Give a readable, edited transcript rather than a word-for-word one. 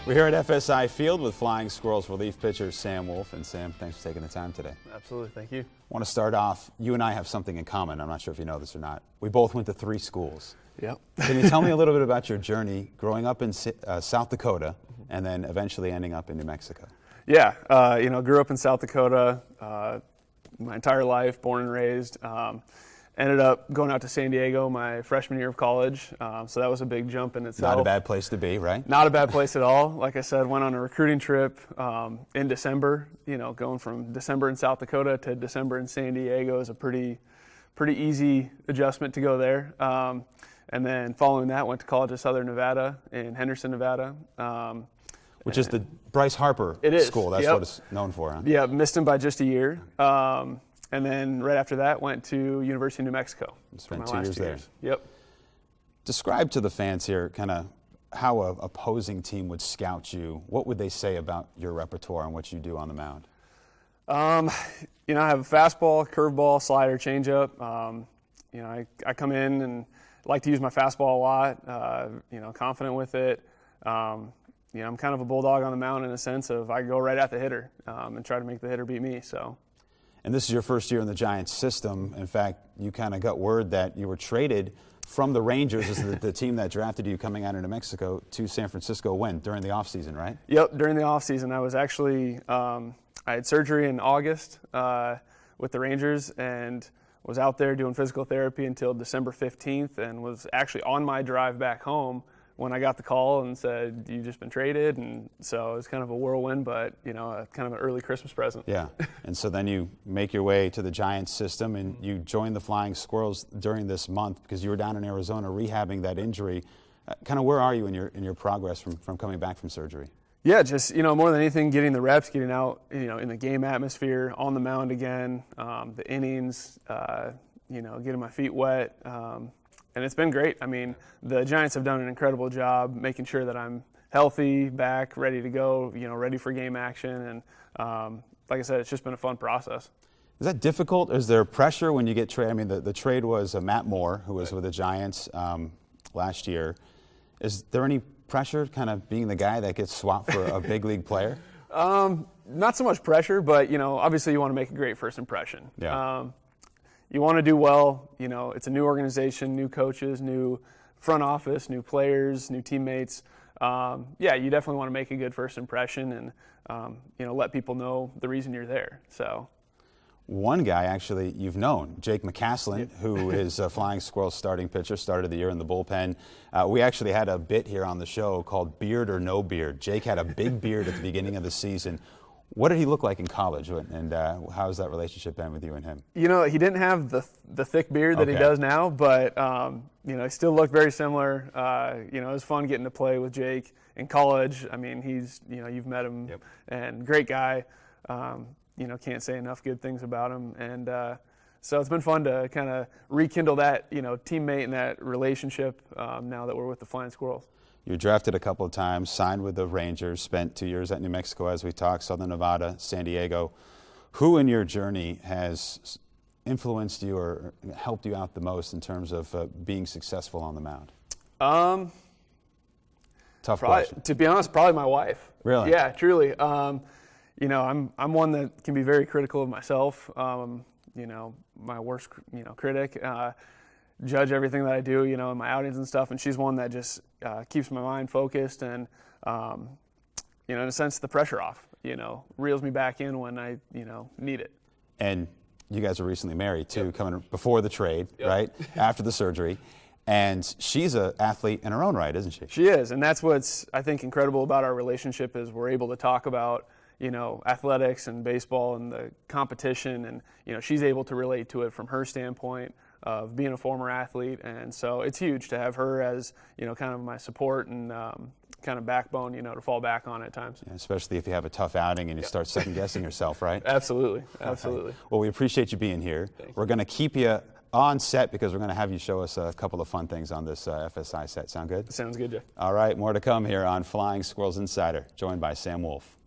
We're here at FSI Field with Flying Squirrels relief pitcher Sam Wolff. And Sam, thanks for taking the time today. Absolutely, thank you. I want to start off, you and I have something in common. I'm not sure if you know this or not. We both went to 3 schools. Yep. Can you tell me a little bit about your journey growing up in South Dakota and then eventually ending up in New Mexico? Yeah, grew up in South Dakota my entire life, born and raised. Ended up going out to San Diego my freshman year of college, so that was a big jump in itself. Not a bad place to be, right? Not a bad place at all. Like I said, went on a recruiting trip in December. Going from December in South Dakota to December in San Diego is a pretty easy adjustment to go there. And then following that, went to College of Southern Nevada in Henderson, Nevada. Which is the Bryce Harper school. That's what it's known for, huh? Yeah, missed him by just a year. And then right after that, went to University of New Mexico. Spent 2 years there. Yep. Describe to the fans here kind of how an opposing team would scout you. What would they say about your repertoire and what you do on the mound? I have a fastball, curveball, slider, changeup. I come in and like to use my fastball a lot, confident with it. I'm kind of a bulldog on the mound in a sense of I go right at the hitter and try to make the hitter beat me. And this is your first year in the Giants system. In fact, you kind of got word that you were traded from the Rangers, as the team that drafted you coming out of New Mexico, to San Francisco when? During the offseason, right? Yep, during the offseason. I was actually, I had surgery in August with the Rangers and was out there doing physical therapy until December 15th and was actually on my drive back home when I got the call and said, you've just been traded. And so it was kind of a whirlwind, but, kind of an early Christmas present. Yeah. And so then you make your way to the Giants system and you join the Flying Squirrels during this month because you were down in Arizona rehabbing that injury. Kind of where are you in your progress from coming back from surgery? Yeah, just, more than anything, getting the reps, getting out, in the game atmosphere, on the mound again, the innings, getting my feet wet. And it's been great. I mean, the Giants have done an incredible job making sure that I'm healthy, back, ready to go, ready for game action. And like I said, it's just been a fun process. Is that difficult? Is there pressure when you get traded? I mean, the trade was Matt Moore, who was with the Giants last year. Is there any pressure kind of being the guy that gets swapped for a big league player? Not so much pressure, but, obviously you want to make a great first impression. Yeah. You want to do well. It's a new organization, new coaches, new front office, new players, new teammates. You definitely want to make a good first impression and, let people know the reason you're there. So, one guy actually you've known, Jake McCaslin, who is a Flying Squirrels starting pitcher, started the year in the bullpen. We actually had a bit here on the show called Beard or No Beard. Jake had a big beard at the beginning of the season. What did he look like in college, and how's that relationship been with you and him? He didn't have the thick beard that he does now, but he still looked very similar. It was fun getting to play with Jake in college. I mean, he's you've met him, and great guy. Can't say enough good things about him, and so it's been fun to kind of rekindle that teammate and that relationship now that we're with the Flying Squirrels. You were drafted a couple of times, signed with the Rangers, spent 2 years at New Mexico, as we talked, Southern Nevada, San Diego. Who in your journey has influenced you or helped you out the most in terms of being successful on the mound? Tough question. To be honest, probably my wife. Really? Yeah, truly. I'm one that can be very critical of myself. My worst critic. Judge everything that I do, in my outings and stuff, and she's one that just keeps my mind focused and, in a sense, the pressure off, reels me back in when I, need it. And you guys were recently married, too, coming before the trade, right, after the surgery. And she's an athlete in her own right, isn't she? She is, and that's what's, I think, incredible about our relationship is we're able to talk about, athletics and baseball and the competition, and, she's able to relate to it from her standpoint of being a former athlete, and so it's huge to have her as kind of my support and kind of backbone to fall back on at times. Yeah, especially if you have a tough outing and you start second guessing yourself, right? Absolutely. Okay. Well, we appreciate you being here. We're going to keep you on set because we're going to have you show us a couple of fun things on this FSI set. Sound good? Sounds good, Jeff. All right, more to come here on Flying Squirrels Insider, joined by Sam Wolff.